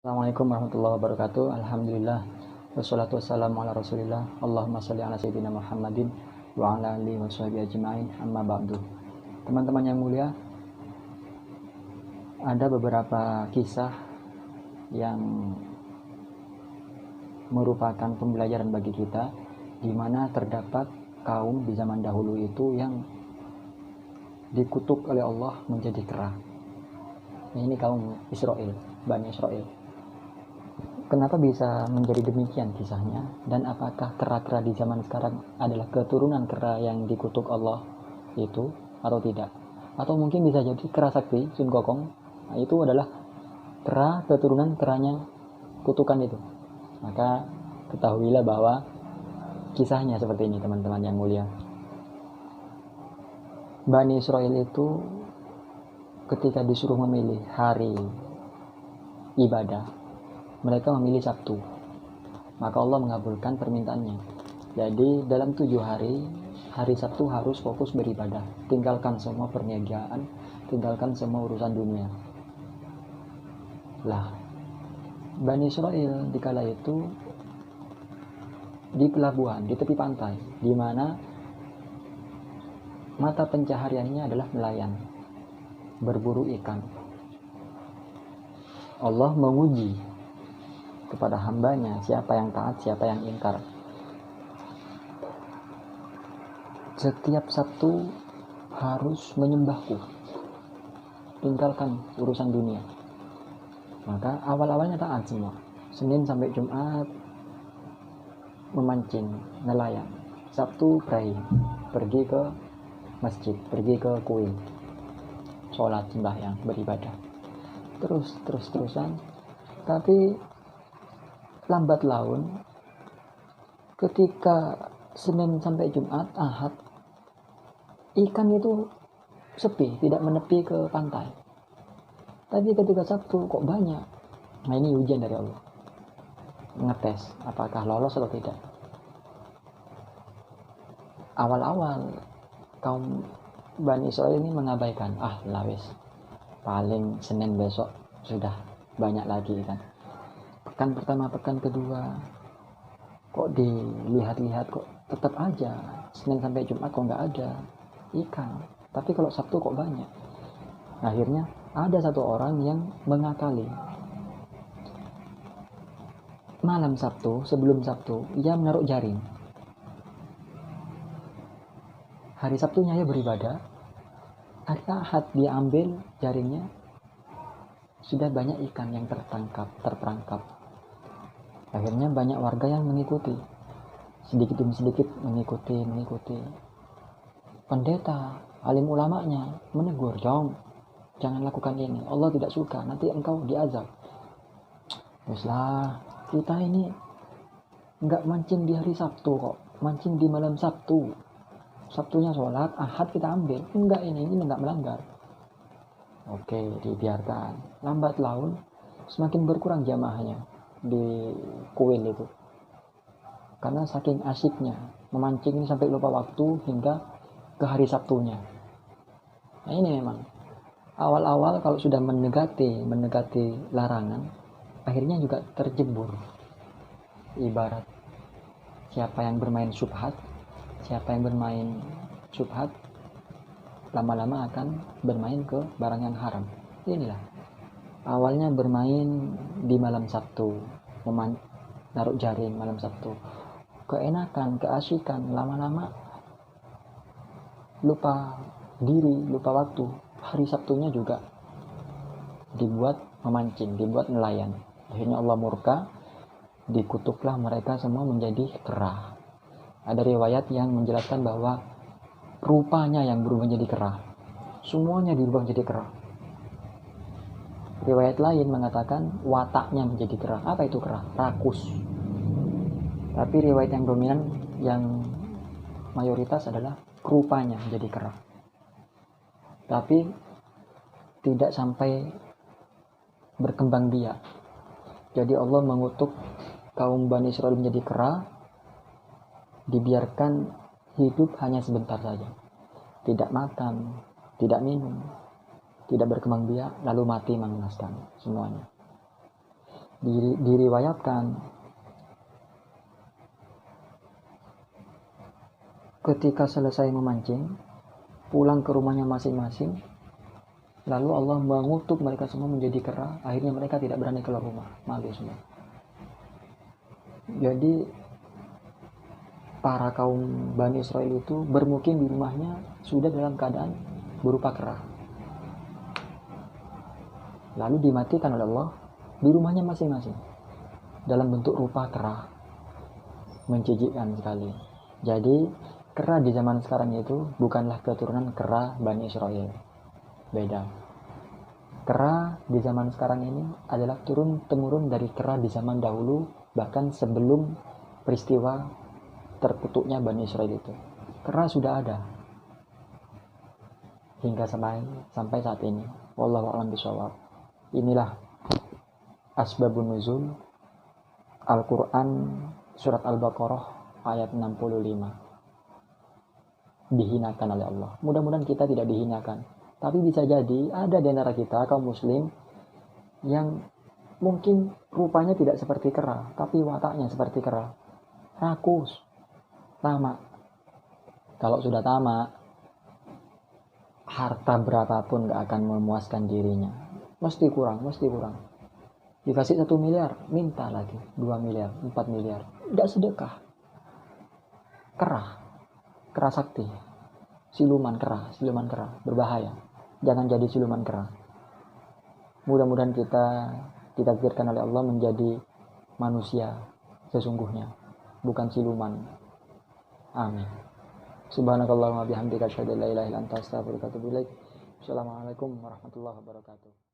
Assalamualaikum warahmatullahi wabarakatuh. Alhamdulillah wassalatu wassalamu ala rasulillah. Allahumma sholli ala sayyidina Muhammadin wa ala alihi wa sahbihi ajma'in. Amma ba'du. Teman-teman yang mulia, ada beberapa kisah yang merupakan pembelajaran bagi kita, di mana terdapat kaum di zaman dahulu itu yang dikutuk oleh Allah menjadi kera. Ini kaum Israel, Bani Israel. Kenapa bisa menjadi demikian kisahnya? Dan apakah kera-kera di zaman sekarang adalah keturunan kera yang dikutuk Allah itu atau tidak? Atau mungkin bisa jadi kera sakti, Sun Gokong, itu adalah kera keturunan keranya kutukan itu. Maka ketahuilah bahwa kisahnya seperti ini, teman-teman yang mulia. Bani Israel itu ketika disuruh memilih hari ibadah, mereka memilih Sabtu. Maka Allah mengabulkan permintaannya. Jadi dalam 7 hari, hari Sabtu harus fokus beribadah. Tinggalkan semua perniagaan, tinggalkan semua urusan dunia. Lah, Bani Israel dikala itu di pelabuhan, di tepi pantai, di mana mata pencahariannya adalah nelayan, berburu ikan. Allah menguji kepada hambanya siapa yang taat, siapa yang ingkar. Setiap Sabtu harus menyembahku, tinggalkan urusan dunia. Maka awal-awalnya taat semua. Senin sampai Jumat memancing, nelayan. Sabtu pray, pergi ke masjid, pergi ke kuil, sholat, sembahyang, beribadah. Terusan. Tapi lambat laun, ketika Senin sampai Jumat, Ahad, ikan itu sepi, tidak menepi ke pantai. Tapi ketika Sabtu kok banyak. Nah, ini ujian dari Allah, ngetes apakah lolos atau tidak. Awal-awal kaum Bani Israel ini mengabaikan, lawis, paling Senin besok sudah banyak lagi kan. Pekan pertama, pekan kedua, kok dilihat-lihat kok tetap aja Senin sampai Jumat kok nggak ada ikan. Tapi kalau Sabtu kok banyak. Akhirnya ada satu orang yang mengakali. Malam Sabtu, sebelum Sabtu, ia menaruh jaring. Hari Sabtunya ia beribadah. Hari Ahad dia ambil jaringnya, sudah banyak ikan yang terperangkap. Akhirnya banyak warga yang mengikuti, sedikit demi sedikit mengikuti. Pendeta, alim ulamanya menegur, jangan lakukan ini, Allah tidak suka, nanti engkau diazab. Weslah, kita ini nggak mancing di hari Sabtu kok, mancing di malam Sabtu. Sabtunya sholat, Ahad kita ambil, enggak, ini enggak melanggar. Oke, dibiarkan. Lambat laun semakin berkurang jamaahnya di kuil itu, karena saking asyiknya memancing ini sampai lupa waktu hingga ke hari Sabtunya. Nah, ini memang awal-awal kalau sudah mendekati larangan, akhirnya juga terjebur. Ibarat siapa yang bermain syubhat, lama-lama akan bermain ke barang yang haram. Inilah awalnya bermain di malam Sabtu, naruh jaring malam Sabtu, keenakan, keasikan, lama-lama lupa diri, lupa waktu. Hari Sabtunya juga dibuat memancing, dibuat nelayan. Akhirnya Allah murka, dikutuklah mereka semua menjadi kera. Ada riwayat yang menjelaskan bahwa rupanya yang berubah menjadi kera, semuanya dirubah menjadi kera. Riwayat lain mengatakan wataknya menjadi kera. Apa itu kera? Rakus. Tapi riwayat yang dominan, yang mayoritas adalah rupanya menjadi kera. Tapi tidak sampai berkembang biak. Jadi Allah mengutuk kaum Bani Israel menjadi kera, dibiarkan hidup hanya sebentar saja. Tidak makan, tidak minum, tidak berkembang biak, lalu mati mengenaskan semuanya. Diriwayatkan ketika selesai memancing, pulang ke rumahnya masing-masing, lalu Allah mengutuk mereka semua menjadi kera. Akhirnya mereka tidak berani keluar rumah, malu semua. Jadi para kaum Bani Israel itu bermukim di rumahnya sudah dalam keadaan berupa kera. Lalu dimatikan oleh Allah di rumahnya masing-masing dalam bentuk rupa kera. Menjijikkan sekali. Jadi kera di zaman sekarang itu bukanlah keturunan kera Bani Israel. Beda. Kera di zaman sekarang ini adalah turun-temurun dari kera di zaman dahulu, bahkan sebelum peristiwa terkutuknya Bani Israel itu. Kera sudah ada hingga sampai saat ini. Wallahu a'lam bishawab. Inilah asbabun nuzul Al-Quran surat Al-Baqarah ayat 65. Dihinakan oleh Allah. Mudah-mudahan kita tidak dihinakan. Tapi bisa jadi ada di antara kita kaum muslim yang mungkin rupanya tidak seperti kera, tapi wataknya seperti kera. Rakus, tamak. Kalau sudah tamak, harta berapapun gak akan memuaskan dirinya. Mesti kurang. Dikasih 1 miliar, minta lagi 2 miliar, 4 miliar. Tidak sedekah. Kera sakti. Siluman kera, berbahaya. Jangan jadi siluman kera. Mudah-mudahan kita ditakdirkan oleh Allah menjadi manusia sesungguhnya, bukan siluman. Amin. Subhanakallahumma bihamdika asyhadu an la ilaha illa anta astaghfiruka wa atubu ilaik. Assalamualaikum warahmatullahi wabarakatuh.